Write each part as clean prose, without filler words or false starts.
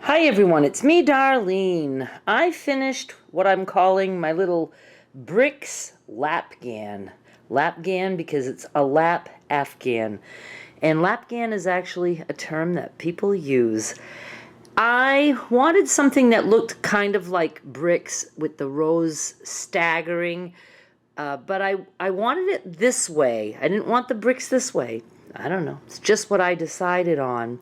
Hi everyone, it's me, Darlene. I finished what I'm calling my little bricks lapgan. Lapgan because it's a lap Afghan. And lapgan is actually a term that people use. I wanted something that looked kind of like bricks with the rows staggering, but I wanted it this way. I didn't want the bricks this way. I don't know. It's just what I decided on.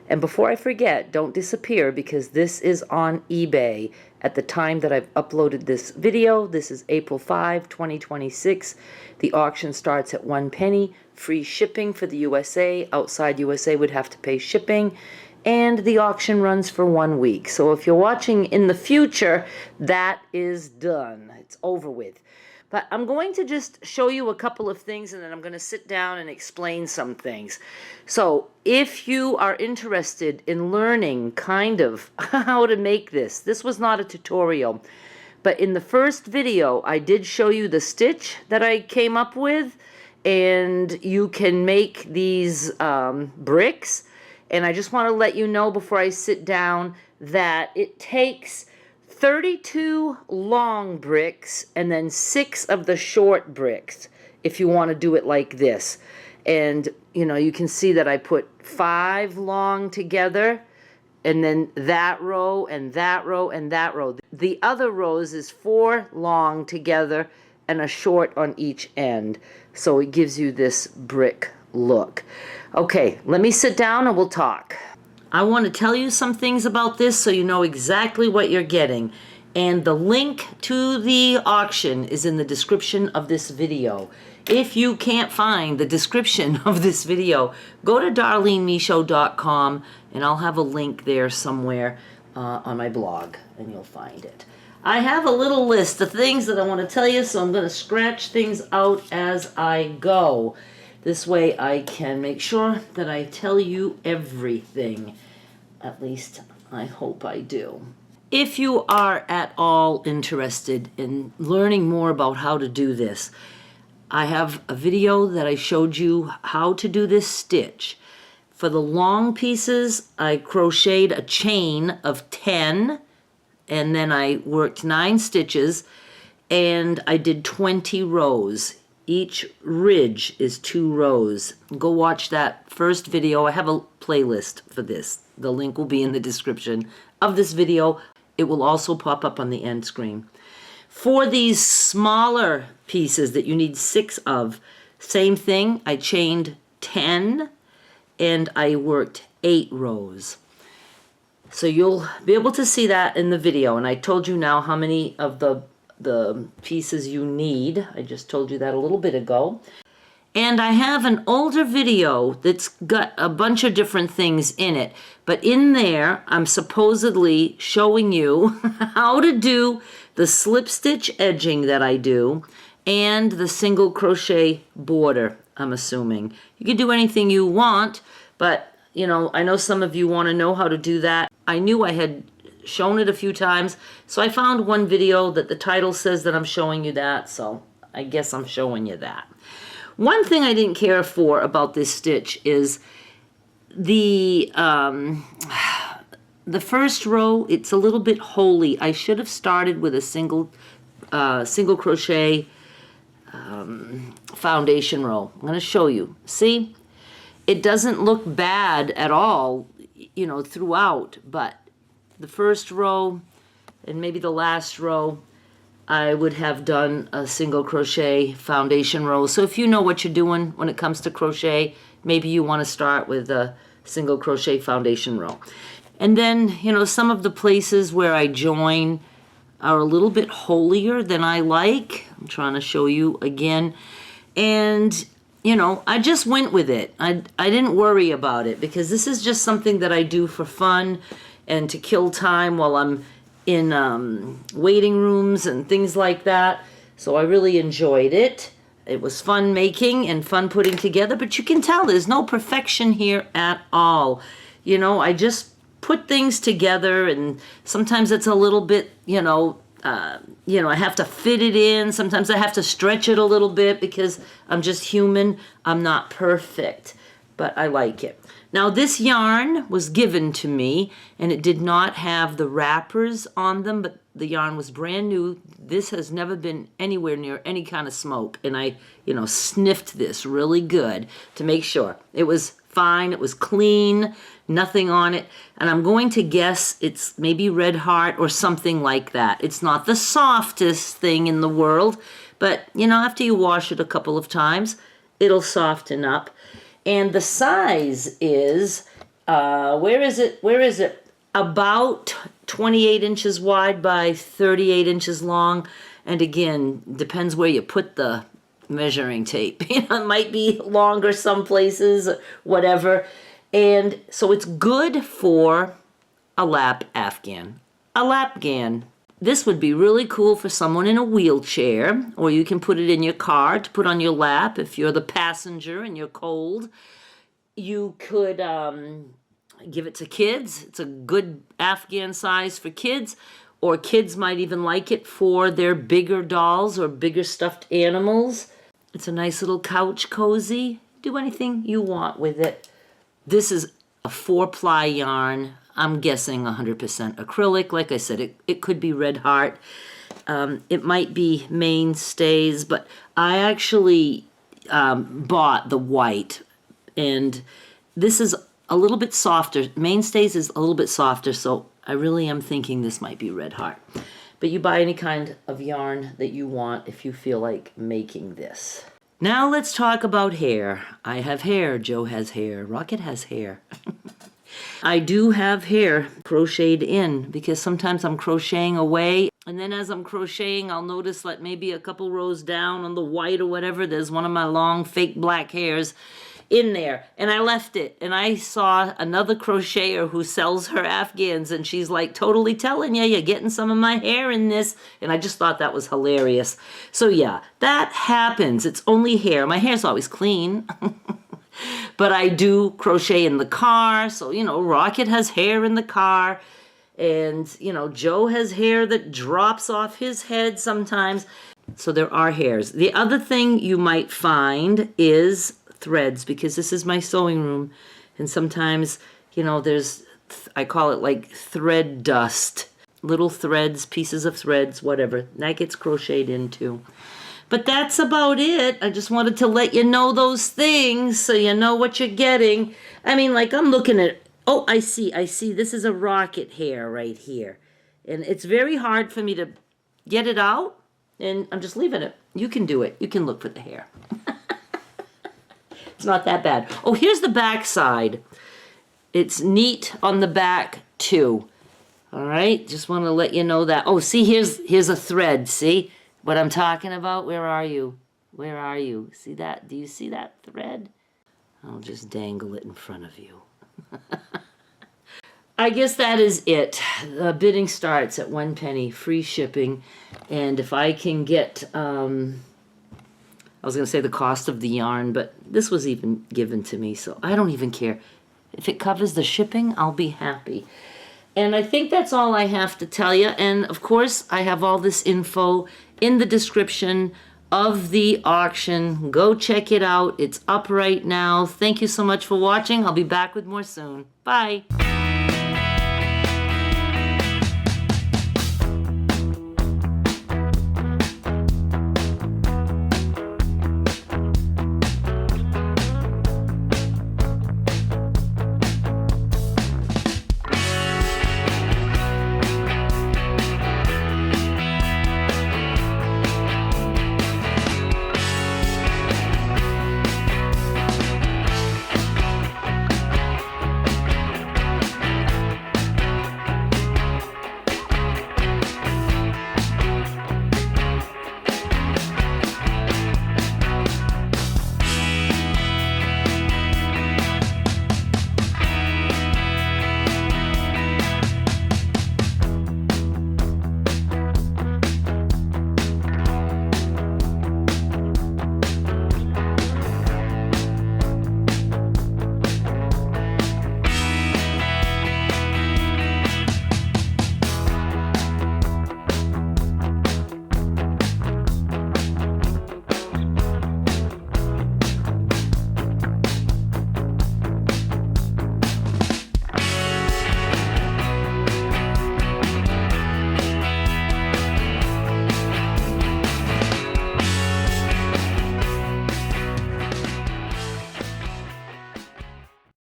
And before I forget, don't disappear because this is on eBay at the time that I've uploaded this video. This is April 5, 2026. The auction starts at 1 penny, free shipping for the USA. Outside USA would have to pay shipping. And the auction runs for 1 week. So if you're watching in the future, that is done. It's over with. But I'm going to just show you a couple of things and then I'm going to sit down and explain some things. So if you are interested in learning kind of how to make this was not a tutorial. But in the first video, I did show you the stitch that I came up with. And you can make these bricks. And I just want to let you know before I sit down that it takes 32 long bricks and then 6 of the short bricks if you want to do it like this. And you know, you can see that I put 5 long together and then that row and that row and that row. The other rows is 4 long together and a short on each end. So it gives you this brick look. Okay, let me sit down and we'll talk. I want to tell you some things about this so you know exactly what you're getting. And the link to the auction is in the description of this video. If you can't find the description of this video, go to darlenemisho.com and I'll have a link there somewhere on my blog and you'll find it. I have a little list of things that I want to tell you, so I'm going to scratch things out as I go. This way I can make sure that I tell you everything. At least I hope I do. If you are at all interested in learning more about how to do this, I have a video that I showed you how to do this stitch. For the long pieces, I crocheted a chain of 10 and then I worked 9 stitches and I did 20 rows. Each ridge is 2 rows. Go watch that first video. I have a playlist for this. The link will be in the description of this video. It will also pop up on the end screen. For these smaller pieces that you need 6 of, same thing. I chained 10 and I worked 8 rows. So you'll be able to see that in the video. And I told you now how many of the pieces you need. I just told you that a little bit ago. And I have an older video that's got a bunch of different things in it. But in there, I'm supposedly showing you how to do the slip stitch edging that I do and the single crochet border, I'm assuming. You can do anything you want, but you know, I know some of you want to know how to do that. I knew I had shown it a few times, so I found one video that the title says that I'm showing you that, so I guess I'm showing you that. One thing I didn't care for about this stitch is the first row. It's a little bit holy. I should have started with a single crochet foundation row. I'm going to show you. See, it doesn't look bad at all, you know, throughout, but the first row and maybe the last row, I would have done a single crochet foundation row. So if you know what you're doing when it comes to crochet, maybe you want to start with a single crochet foundation row. And then, you know, some of the places where I join are a little bit holier than I like. I'm trying to show you again. And, you know, I just went with it. I didn't worry about it because this is just something that I do for fun and to kill time while I'm in waiting rooms and things like that. So I really enjoyed it. It was fun making and fun putting together, but you can tell there's no perfection here at all. You know, I just put things together and sometimes it's a little bit, you know, I have to fit it in. Sometimes I have to stretch it a little bit because I'm just human. I'm not perfect, but I like it. Now this yarn was given to me, and it did not have the wrappers on them, but the yarn was brand new. This has never been anywhere near any kind of smoke, and I, sniffed this really good to make sure. It was fine, it was clean, nothing on it, and I'm going to guess it's maybe Red Heart or something like that. It's not the softest thing in the world, but, after you wash it a couple of times, it'll soften up. And the size is, where is it? About 28 inches wide by 38 inches long. And again, depends where you put the measuring tape. It might be longer some places, whatever. And so it's good for a lap Afghan. A lapgan. This would be really cool for someone in a wheelchair, or you can put it in your car to put on your lap if you're the passenger and you're cold. You could give it to kids. It's a good Afghan size for kids, or kids might even like it for their bigger dolls or bigger stuffed animals. It's a nice little couch cozy. Do anything you want with it. This is a 4-ply yarn. I'm guessing 100% acrylic. Like I said, it could be Red Heart. It might be Mainstays, but I actually bought the white, and this is a little bit softer. Mainstays is a little bit softer, so I really am thinking this might be Red Heart. But you buy any kind of yarn that you want if you feel like making this. Now let's talk about hair. I have hair. Joe has hair. Rocket has hair. I do have hair crocheted in because sometimes I'm crocheting away, and then as I'm crocheting I'll notice like maybe a couple rows down on the white or whatever, there's one of my long fake black hairs in there, and I left it, and I saw another crocheter who sells her Afghans, and she's like, totally telling you, you're getting some of my hair in this, and I just thought that was hilarious. So yeah, that happens. It's only hair. My hair's always clean. But I do crochet in the car, so, Rocket has hair in the car, and, Joe has hair that drops off his head sometimes, so there are hairs. The other thing you might find is threads, because this is my sewing room, and sometimes, there's, I call it like thread dust, little threads, pieces of threads, whatever, that gets crocheted into. But that's about it. I just wanted to let you know those things so you know what you're getting. I mean, like I'm looking at, oh, I see. This is a Rocket hair right here. And it's very hard for me to get it out, and I'm just leaving it. You can do it. You can look for the hair. It's not that bad. Oh, here's the back side. It's neat on the back too. All right, just want to let you know that. Oh, see, here's a thread, see? What I'm talking about? Where are you? Where are you? See that? Do you see that thread? I'll just dangle it in front of you. I guess that is it. The bidding starts at 1 penny, free shipping. And if I can get, I was going to say the cost of the yarn, but this was even given to me, so I don't even care. If it covers the shipping, I'll be happy. And I think that's all I have to tell you. And of course, I have all this info in the description of the auction. Go check it out. It's up right now. Thank you so much for watching. I'll be back with more soon. Bye.